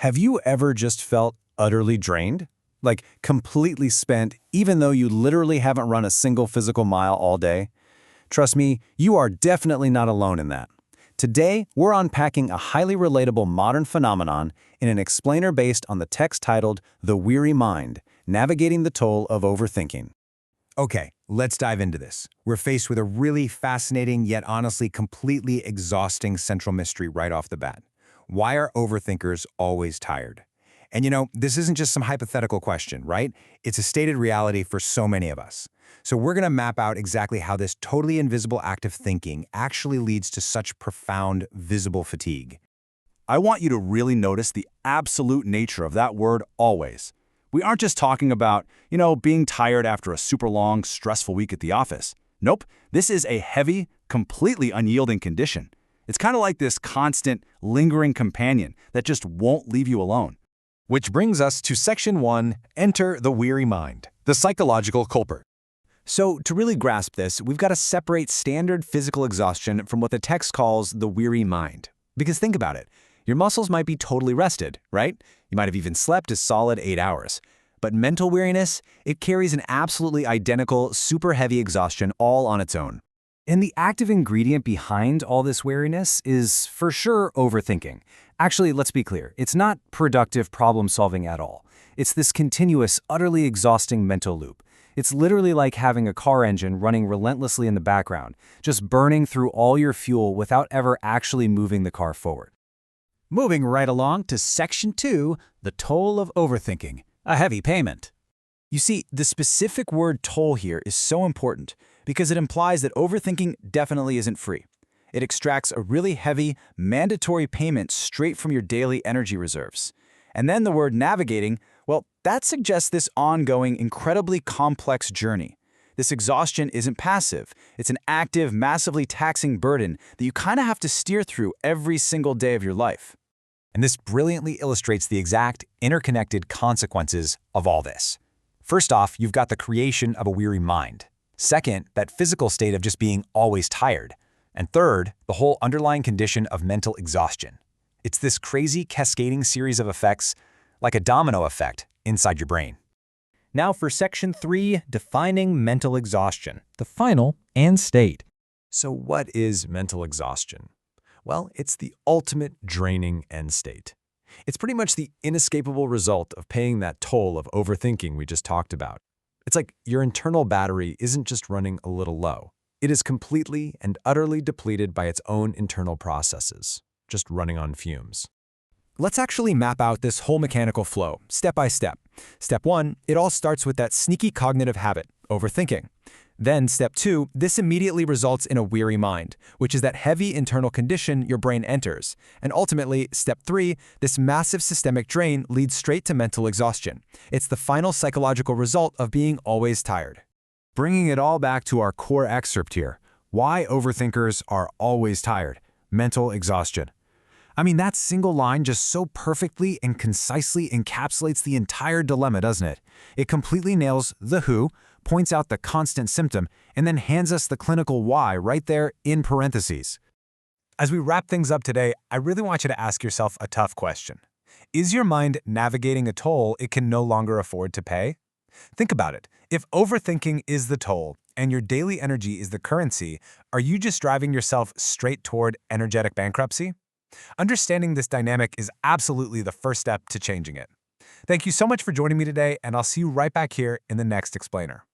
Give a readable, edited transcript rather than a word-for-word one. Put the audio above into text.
Have you ever just felt utterly drained? Like completely spent, even though you literally haven't run a single physical mile all day? Trust me, you are definitely not alone in that. Today, we're unpacking a highly relatable modern phenomenon in an explainer based on the text titled The Weary Mind, Navigating the Toll of Overthinking. Okay, let's dive into this. We're faced with a really fascinating yet honestly completely exhausting central mystery right off the bat. Why are overthinkers always tired? And this isn't just some hypothetical question, right? It's a stated reality for so many of us. So we're going to map out exactly how this totally invisible act of thinking actually leads to such profound, visible fatigue. I want you to really notice the absolute nature of that word always. We aren't just talking about, being tired after a super long, stressful week at the office. Nope, this is a heavy, completely unyielding condition. It's kind of like this constant, lingering companion that just won't leave you alone. Which brings us to Section 1, Enter the Weary Mind, the psychological culprit. So to really grasp this, we've got to separate standard physical exhaustion from what the text calls the weary mind. Because think about it. Your muscles might be totally rested, right? You might have even slept a solid 8 hours. But mental weariness, it carries an absolutely identical, super heavy exhaustion all on its own. And the active ingredient behind all this weariness is, for sure, overthinking. Actually, let's be clear, it's not productive problem-solving at all. It's this continuous, utterly exhausting mental loop. It's literally like having a car engine running relentlessly in the background, just burning through all your fuel without ever actually moving the car forward. Moving right along to Section 2, the toll of overthinking, a heavy payment. You see, the specific word toll here is so important because it implies that overthinking definitely isn't free. It extracts a really heavy, mandatory payment straight from your daily energy reserves. And then the word navigating, well, that suggests this ongoing, incredibly complex journey. This exhaustion isn't passive. It's an active, massively taxing burden that you kind of have to steer through every single day of your life. And this brilliantly illustrates the exact interconnected consequences of all this. First off, you've got the creation of a weary mind. Second, that physical state of just being always tired. And third, the whole underlying condition of mental exhaustion. It's this crazy cascading series of effects, like a domino effect, inside your brain. Now for Section 3, defining mental exhaustion, the final end state. So what is mental exhaustion? Well, it's the ultimate draining end state. It's pretty much the inescapable result of paying that toll of overthinking we just talked about. It's like your internal battery isn't just running a little low. It is completely and utterly depleted by its own internal processes, just running on fumes. Let's actually map out this whole mechanical flow, step by step. Step 1, it all starts with that sneaky cognitive habit, overthinking. Then step 2, this immediately results in a weary mind, which is that heavy internal condition your brain enters. And ultimately, step 3, this massive systemic drain leads straight to mental exhaustion. It's the final psychological result of being always tired. Bringing it all back to our core excerpt here, why overthinkers are always tired, mental exhaustion. I mean, that single line just so perfectly and concisely encapsulates the entire dilemma, doesn't it? It completely nails the who, points out the constant symptom, and then hands us the clinical why right there in parentheses. As we wrap things up today, I really want you to ask yourself a tough question. Is your mind navigating a toll it can no longer afford to pay? Think about it. If overthinking is the toll and your daily energy is the currency, are you just driving yourself straight toward energetic bankruptcy? Understanding this dynamic is absolutely the first step to changing it. Thank you so much for joining me today, and I'll see you right back here in the next explainer.